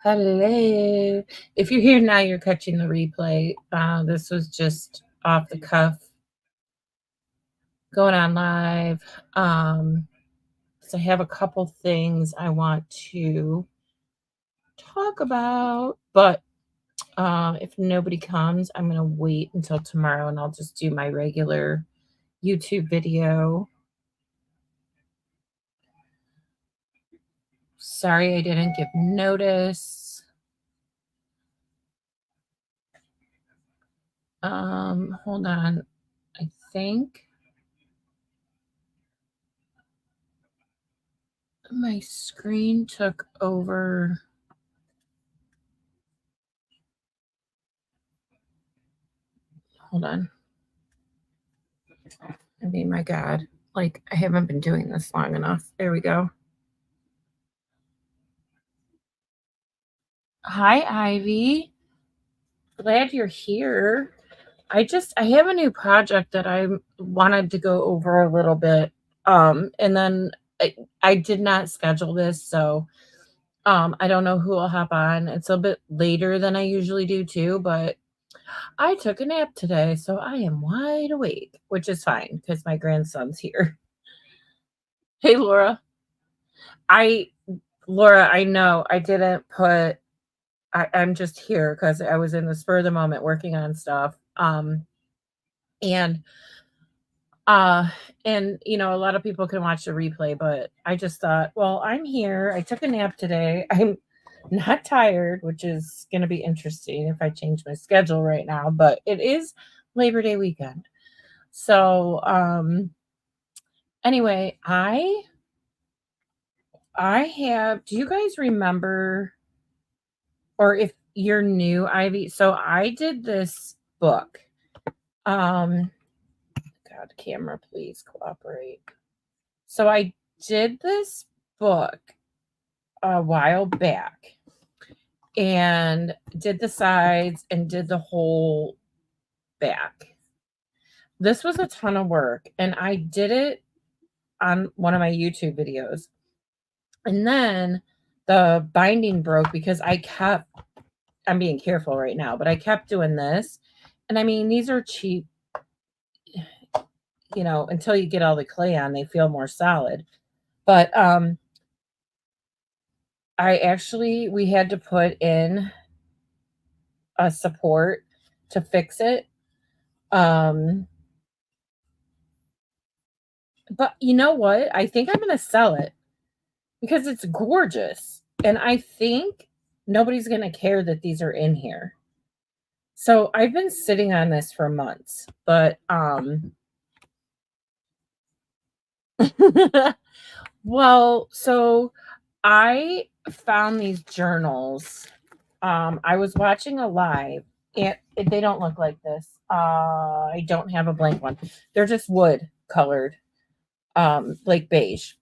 Hello. If you're here now, you're catching the replay. This was just off the cuff, going on live. So I have a couple things I want to talk about, but if nobody comes, I'm going to wait until tomorrow and I'll just do my regular YouTube video. Sorry I didn't give notice. Hold on. I think my screen took over. Hold on. I mean, my God, like I haven't been doing this long enough. There we go. Hi, Ivy. Glad you're here. I have a new project that I wanted to go over a little bit. And then I did not schedule this, so I don't know who will hop on. It's a bit later than I usually do too, but I took a nap today, so I am wide awake, which is fine because my grandson's here. Hey, Laura. I Laura, I know I didn't put I'm just here because I was in the spur of the moment working on stuff. And uh and a lot of people can watch the replay, but I just thought, well, I'm here. I took a nap today. I'm not tired, which is gonna be interesting if I change my schedule right now, but it is Labor Day weekend. So anyway, I have do you guys remember, or if you're new, Ivy, so I did this book. God, camera, please cooperate. So I did this book a while back and did the sides and did the whole back. This was a ton of work, and I did it on one of my YouTube videos. And then the binding broke because I'm being careful right now, but I kept doing this. And I mean, these are cheap, until you get all the clay on, they feel more solid. But we had to put in a support to fix it. But you know what? I think I'm going to sell it because it's gorgeous. And I think nobody's going to care that these are in here. So I've been sitting on this for months, but well, so I found these journals. I was watching a live, and they don't look like this. I don't have a blank one. They're just wood colored, like beige.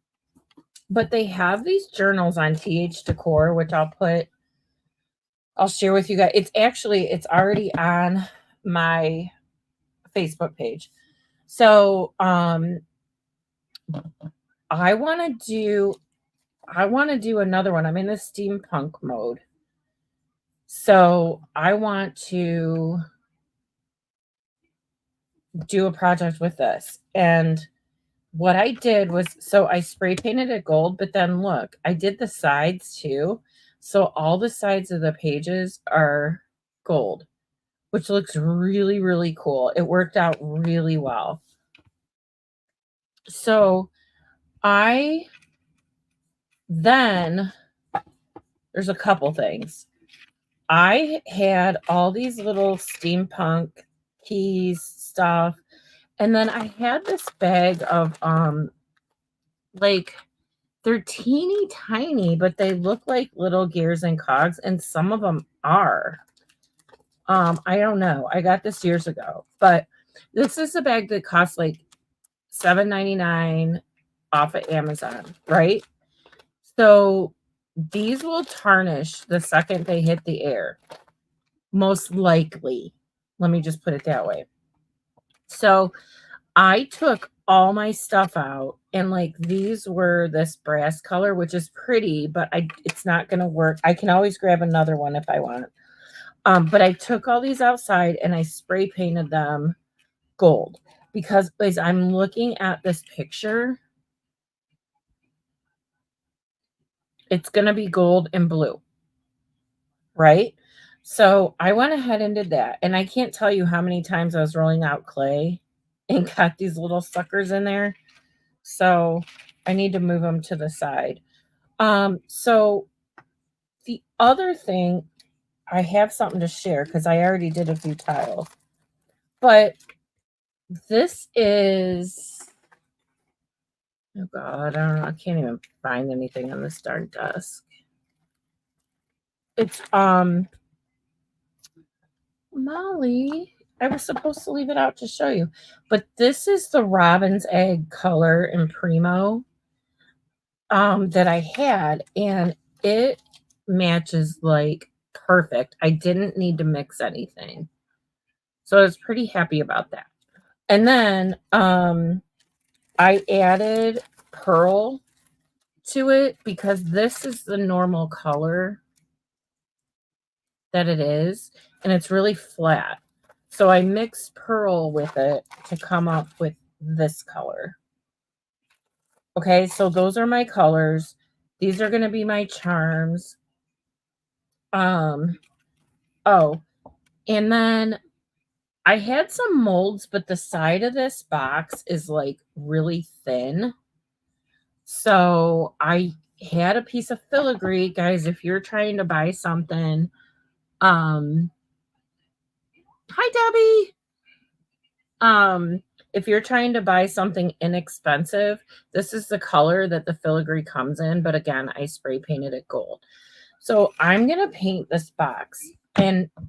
But they have these journals on TH Decor, which I'll share with you guys. It's already on my Facebook page. So I want to do another one. I'm in the steampunk mode. So I want to do a project with this. And what I did was, so I spray painted it gold, but then look, I did the sides too. So all the sides of the pages are gold, which looks really, really cool. It worked out really well. So then there's a couple things. I had all these little steampunk keys stuff. And then I had this bag of like they're teeny tiny, but they look like little gears and cogs, and some of them are. I don't know. I got this years ago, but this is a bag that costs like $7.99 off of Amazon, right? So these will tarnish the second they hit the air, most likely. Let me just put it that way. So I took all my stuff out, and like these were this brass color, which is pretty, but it's not going to work. I can always grab another one if I want. But I took all these outside and I spray painted them gold because as I'm looking at this picture, it's going to be gold and blue, right? So I went ahead and did that. And I can't tell you how many times I was rolling out clay and got these little suckers in there. So I need to move them to the side. So the other thing, I have something to share because I already did a few tiles. But this is, oh God, I don't know. I can't even find anything on this darn desk. It's Molly, I was supposed to leave it out to show you, but this is the robin's egg color in Primo that I had, and it matches like perfect. I didn't need to mix anything. So I was pretty happy about that. And then I added pearl to it because this is the normal color that it is, and it's really flat. So I mixed pearl with it to come up with this color. Okay, so those are my colors. These are going to be my charms. Oh, and then I had some molds, but the side of this box is like really thin. So I had a piece of filigree. Guys, if you're trying to buy something, hi Debbie. If you're trying to buy something inexpensive, this is the color that the filigree comes in. But again, I spray painted it gold. So I'm going to paint this box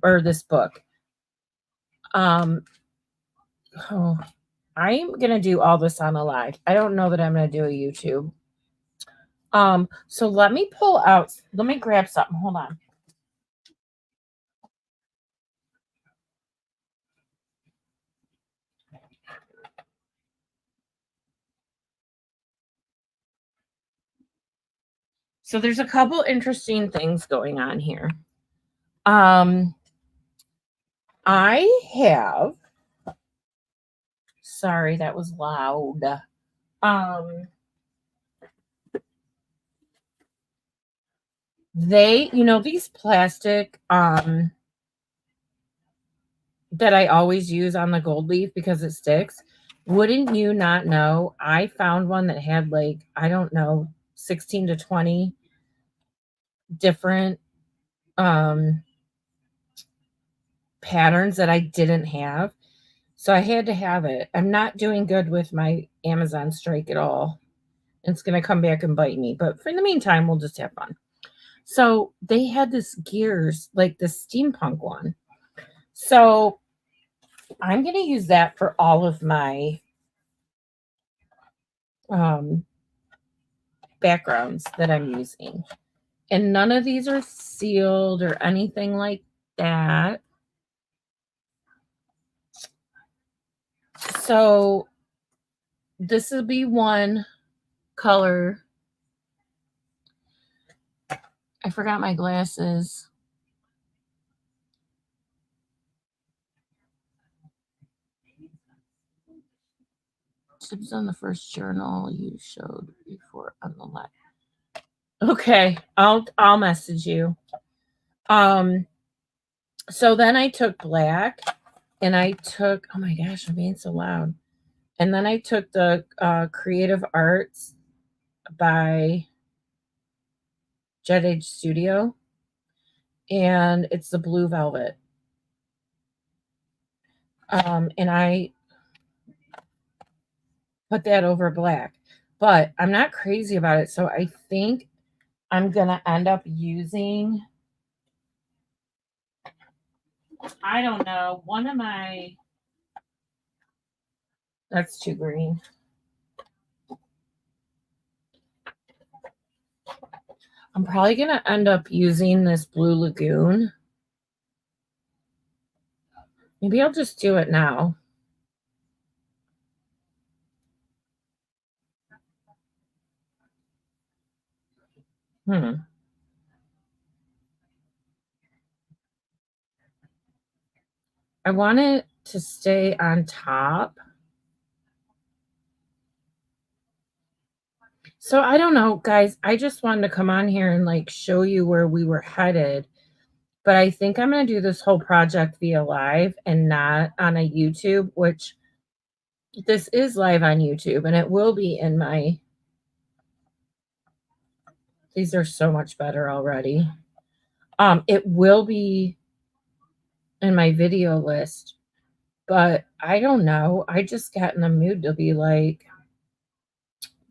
or this book. I'm going to do all this on a live. I don't know that I'm going to do a YouTube. So let me grab something. Hold on. So there's a couple interesting things going on here. I have, sorry, that was loud. These plastic, that I always use on the gold leaf because it sticks. Wouldn't you not know? I found one that had like, I don't know, 16 to 20 different patterns that I didn't have. So I had to have it. I'm not doing good with my Amazon strike at all. It's going to come back and bite me. But for the meantime, we'll just have fun. So they had this gears, like the steampunk one. So I'm going to use that for all of my backgrounds that I'm using. And none of these are sealed or anything like that. So this will be one color. I forgot my glasses. Tips on the first journal you showed before on the left. Okay, I'll message you. So then I took black and I took, oh my gosh, I'm being so loud. And then I took the Creative Arts by Jet Age Studio, and it's the blue velvet. And I put that over black, but I'm not crazy about it. So I think I'm going to end up using, I don't know, one of my, that's too green. I'm probably going to end up using this Blue Lagoon. Maybe I'll just do it now. I want it to stay on top. So I don't know, guys. I just wanted to come on here and like show you where we were headed. But I think I'm going to do this whole project via live and not on a YouTube, which this is live on YouTube and it will be in my. These are so much better already. It will be in my video list, but I don't know. I just got in the mood to be like,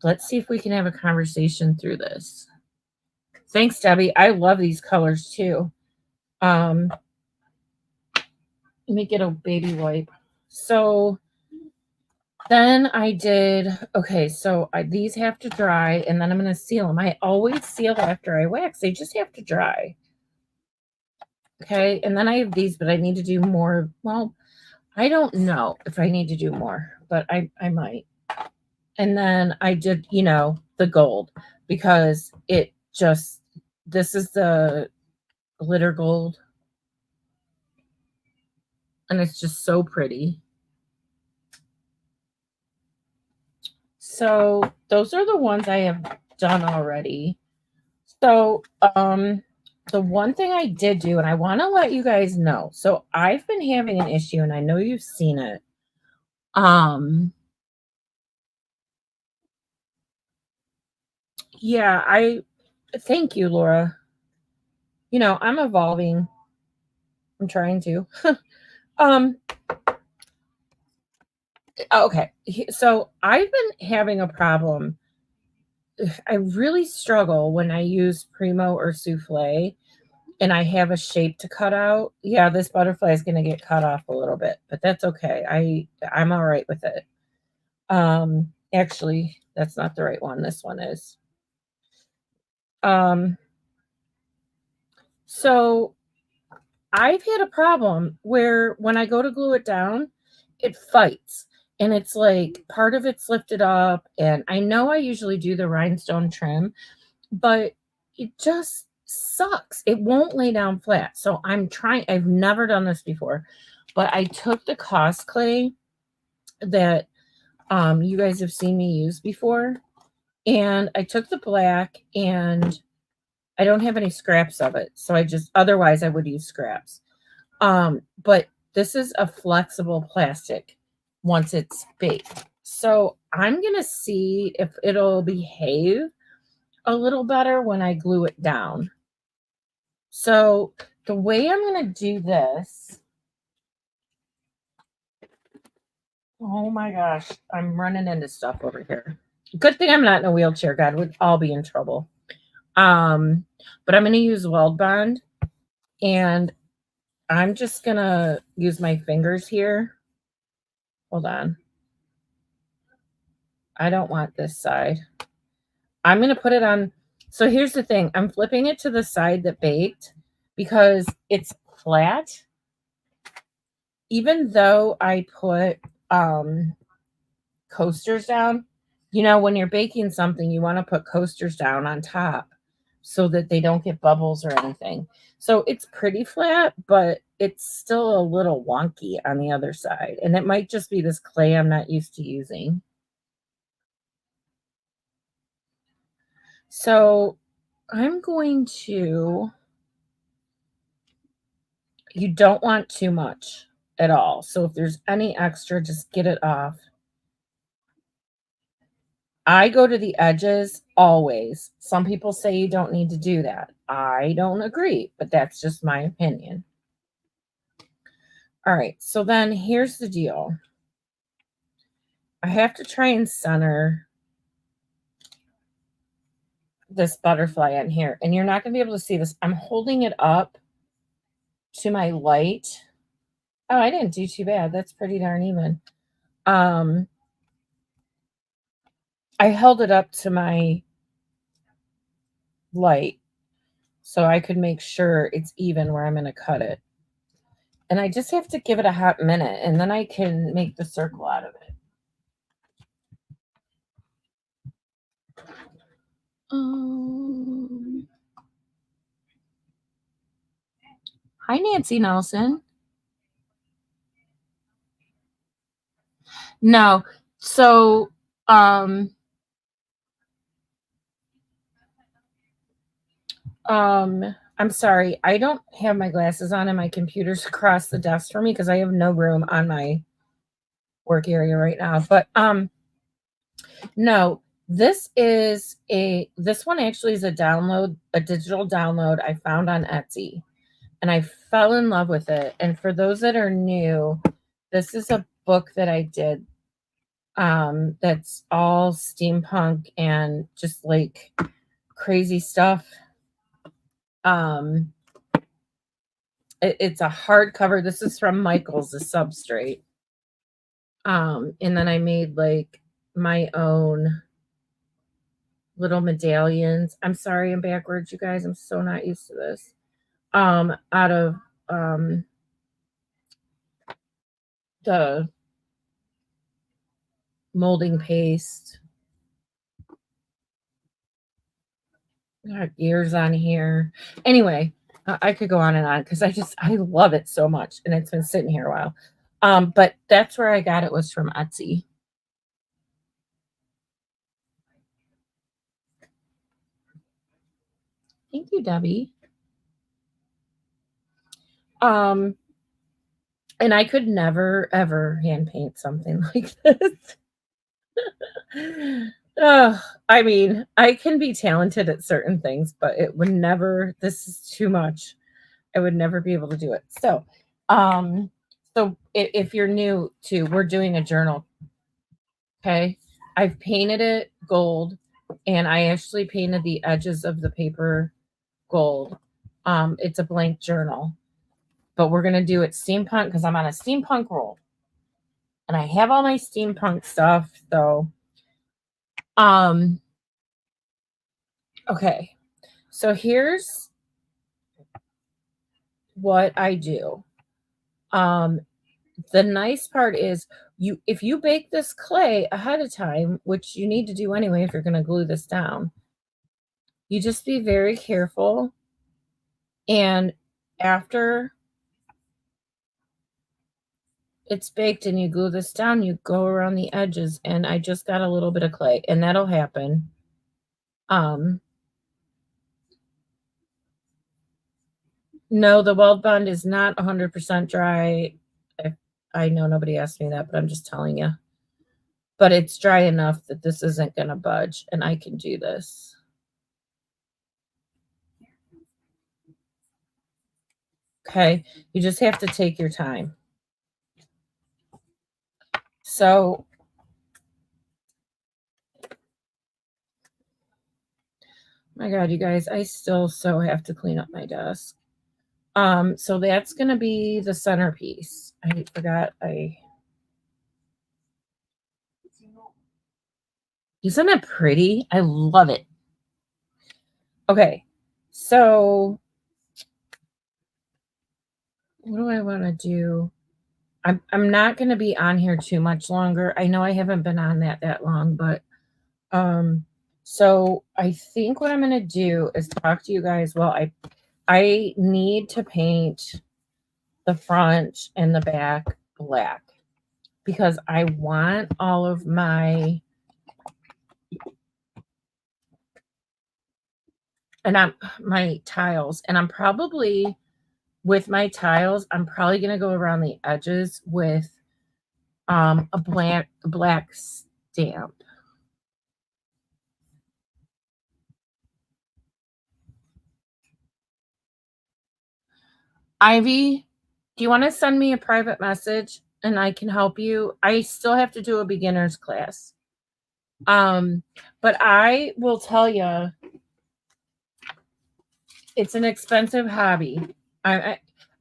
let's see if we can have a conversation through this. Thanks, Debbie. I love these colors too. Let me get a baby wipe. So then I did, okay, so these have to dry and then I'm going to seal them. I always seal after I wax. They just have to dry. Okay, and then I have these, but I need to do more. Well, I don't know if I need to do more, but I might. And then I did, the gold because it just, this is the glitter gold. And it's just so pretty. So those are the ones I have done already. So the one thing I did do, and I want to let you guys know. So I've been having an issue, and I know you've seen it. Yeah, I thank you, Laura. I'm evolving. I'm trying to. um okay. So I've been having a problem. I really struggle when I use Primo or Souffle and I have a shape to cut out. Yeah, this butterfly is going to get cut off a little bit, but that's okay. I'm all right with it. Actually, that's not the right one. This one is. So I've had a problem where when I go to glue it down, it fights. And it's like part of it's lifted up. And I know I usually do the rhinestone trim, but it just sucks. It won't lay down flat. So I'm trying, I've never done this before, but I took the Cos clay that you guys have seen me use before. And I took the black and I don't have any scraps of it. So otherwise I would use scraps. But this is a flexible plastic once it's baked. So I'm going to see if it'll behave a little better when I glue it down. So the way I'm going to do this, oh my gosh, I'm running into stuff over here. Good thing I'm not in a wheelchair. God, we'd all be in trouble. But I'm going to use Weld Bond and I'm just going to use my fingers here. Hold on. I don't want this side. I'm going to put it on. So here's the thing. I'm flipping it to the side that baked because it's flat. Even though I put coasters down, when you're baking something, you want to put coasters down on top so that they don't get bubbles or anything. So it's pretty flat, but it's still a little wonky on the other side. And it might just be this clay I'm not used to using. So I'm going to, you don't want too much at all. So if there's any extra, just get it off. I go to the edges always. Some people say you don't need to do that. I don't agree, but that's just my opinion. All right, so then here's the deal. I have to try and center this butterfly in here, and you're not going to be able to see this. I'm holding it up to my light. Oh, I didn't do too bad. That's pretty darn even. I held it up to my light so I could make sure it's even where I'm going to cut it. And I just have to give it a hot minute, and then I can make the circle out of it. Hi, Nancy Nelson. No. So, I'm sorry. I don't have my glasses on and my computer's across the desk for me because I have no room on my work area right now. But no, this one actually is a digital download I found on Etsy, and I fell in love with it. And for those that are new, this is a book that I did that's all steampunk and just like crazy stuff. It's a hardcover. This is from Michaels, the Substrate. And then I made like my own little medallions. I'm sorry, I'm backwards, you guys. I'm so not used to this. Out of the molding paste. Got gears on here. Anyway, I could go on and on because I love it so much, and it's been sitting here a while. But that's where I got it, was from Etsy. Thank you, Debbie. And I could never ever hand paint something like this. I mean, I can be talented at certain things, but it would never, this is too much. I would never be able to do it. So if you're new to, we're doing a journal. Okay. I've painted it gold, and I actually painted the edges of the paper gold. It's a blank journal, but we're going to do it steampunk because I'm on a steampunk roll and I have all my steampunk stuff. So, okay. So here's what I do. The nice part is if you bake this clay ahead of time, which you need to do anyway if you're going to glue this down, you just be very careful. And after it's baked and you glue this down, you go around the edges, and I just got a little bit of clay, and that'll happen. No, the weld bond is not 100% dry. I know nobody asked me that, but I'm just telling you. But it's dry enough that this isn't going to budge, and I can do this. Okay, you just have to take your time. So, my God, you guys, I still so have to clean up my desk. So that's going to be the centerpiece. I forgot Isn't it pretty? I love it. Okay, so what do I want to do? I'm not going to be on here too much longer. I know I haven't been on that long, but so I think what I'm going to do is talk to you guys. Well, I need to paint the front and the back black because I want all of my tiles, and I'm probably with my tiles, I'm probably going to go around the edges with a black stamp. Ivy, do you want to send me a private message and I can help you? I still have to do a beginner's class. But I will tell you, it's an expensive hobby.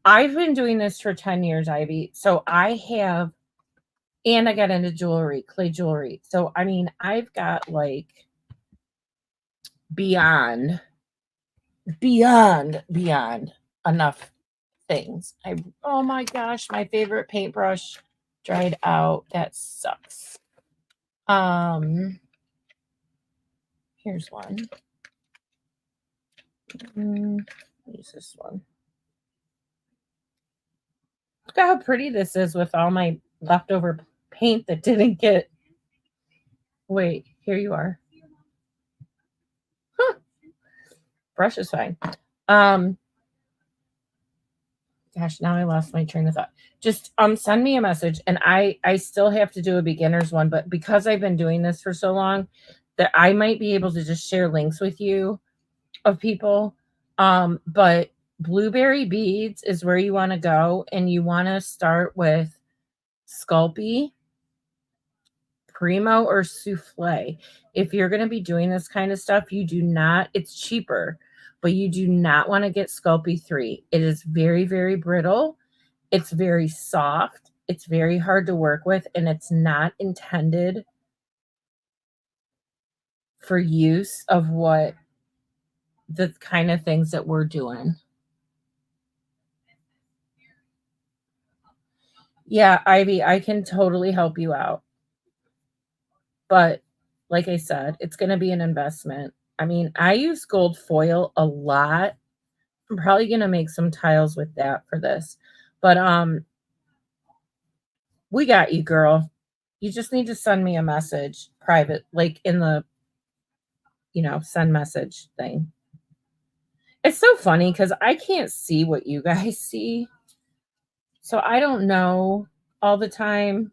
I've been doing this for 10 years, Ivy. So and I got into jewelry, clay jewelry. So, I mean, I've got like beyond enough things. Oh my gosh, my favorite paintbrush dried out. That sucks. Here's one. Use this one. how pretty this is with all my leftover paint that didn't get. Wait, here you are. Huh. Brush is fine. Gosh, now I lost my train of thought. Just send me a message, and I still have to do a beginner's one, but because I've been doing this for so long, that I might be able to just share links with you of people. But blueberry beads is where you want to go, and you want to start with Sculpey, Primo, or Souffle. If you're going to be doing this kind of stuff, you do not, it's cheaper, but you do not want to get Sculpey 3. It is very, very brittle. It's very soft. It's very hard to work with, and it's not intended for use of what the kind of things that we're doing. Yeah, Ivy, I can totally help you out. But like I said, it's going to be an investment. I mean, I use gold foil a lot. I'm probably going to make some tiles with that for this. But we got you, girl. You just need to send me a message private, like in the, send message thing. It's so funny because I can't see what you guys see. So I don't know all the time,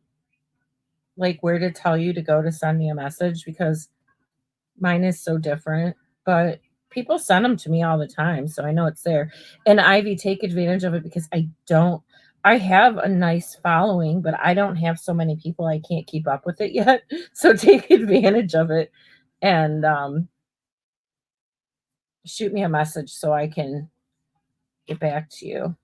like where to tell you to go to send me a message because mine is so different. But people send them to me all the time. So I know it's there. And Ivy, take advantage of it because I have a nice following, but I don't have so many people. I can't keep up with it yet. So take advantage of it and shoot me a message so I can get back to you.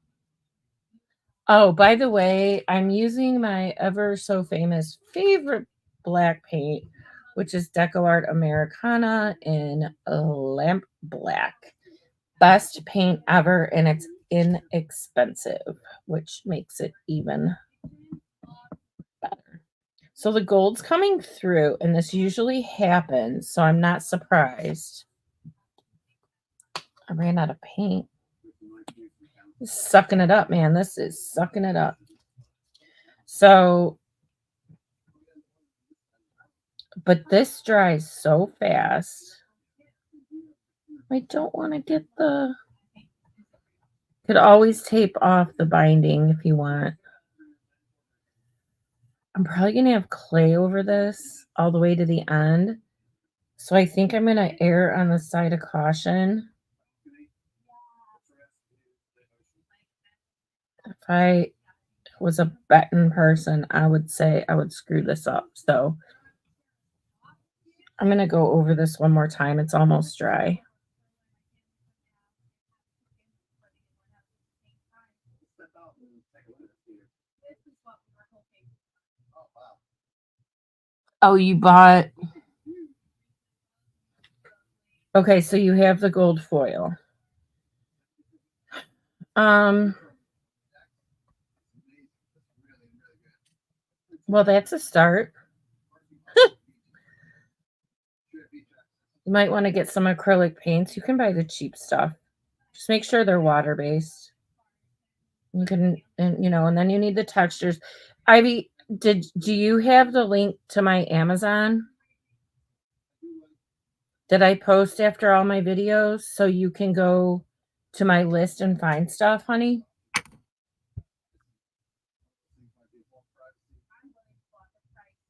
Oh, by the way, I'm using my ever so famous favorite black paint, which is DecoArt Americana in lamp black. Best paint ever, and it's inexpensive, which makes it even better. So the gold's coming through, and this usually happens, so I'm not surprised. I ran out of paint. Sucking it up, man. This is sucking it up. So, but this dries so fast. I don't want to get could always tape off the binding if you want. I'm probably going to have clay over this all the way to the end. So I think I'm going to err on the side of caution. If I was a betting person, I would say I would screw this up. So I'm going to go over this one more time. It's almost dry. Oh, you bought. Okay, so you have the gold foil. Well, that's a start. You might want to get some acrylic paints. You can buy the cheap stuff. Just make sure they're water-based. You can, and then you need the textures. Ivy, do you have the link to my Amazon? Did I post after all my videos so you can go to my list and find stuff, honey?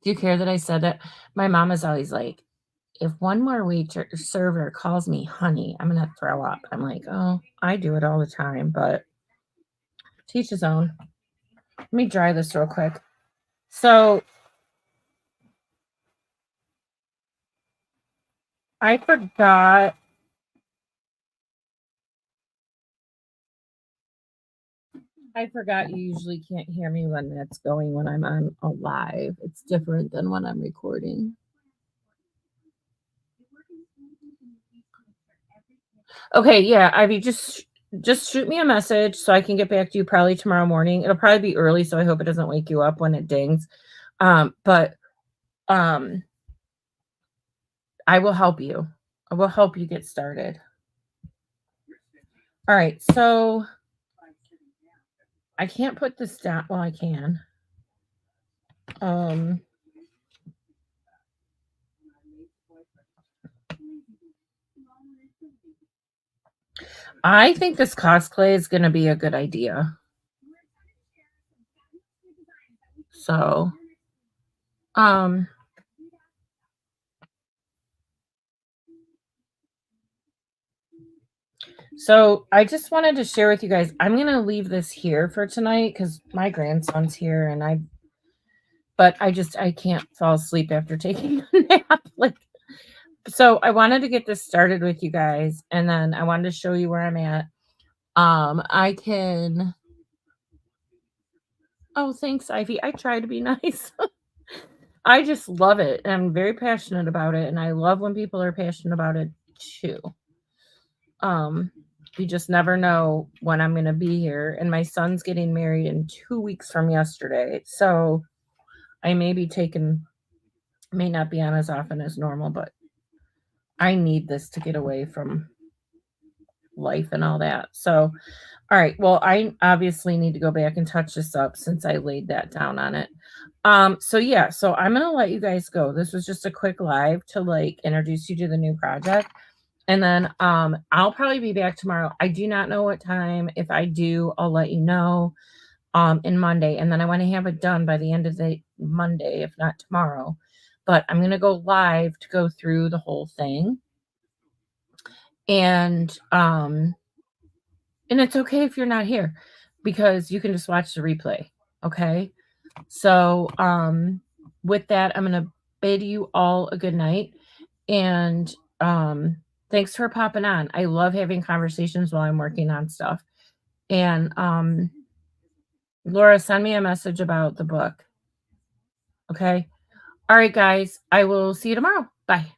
Do you care that I said that? My mom is always like, if one more waiter server calls me honey, I'm gonna throw up. I'm like, oh, I do it all the time, but teach his own. Let me dry this real quick. So I forgot. You usually can't hear me when that's going when I'm on a live. It's different than when I'm recording. Okay, yeah, Ivy, just shoot me a message so I can get back to you probably tomorrow morning. It'll probably be early, so I hope it doesn't wake you up when it dings. But I will help you. I will help you get started. All right, so I can't put this down. Well, I can. I think this cosplay is going to be a good idea. So, so I just wanted to share with you guys, I'm going to leave this here for tonight because my grandson's here and I can't fall asleep after taking a nap. So I wanted to get this started with you guys and then I wanted to show you where I'm at. Oh, thanks, Ivy. I try to be nice. I just love it. I'm very passionate about it and I love when people are passionate about it too. You just never know when I'm going to be here. And my son's getting married in 2 weeks from yesterday. So I may not be on as often as normal, but I need this to get away from life and all that. So, all right. Well, I obviously need to go back and touch this up since I laid that down on it. So yeah, so I'm going to let you guys go. This was just a quick live to introduce you to the new project. And then I'll probably be back tomorrow. I do not know what time. If I do, I'll let you know in Monday. And then I want to have it done by the end of the Monday, if not tomorrow. But I'm going to go live to go through the whole thing. And it's okay if you're not here because you can just watch the replay. Okay. So with that, I'm going to bid you all a good night. And thanks for popping on. I love having conversations while I'm working on stuff. And Laura, send me a message about the book. Okay. All right, guys. I will see you tomorrow. Bye.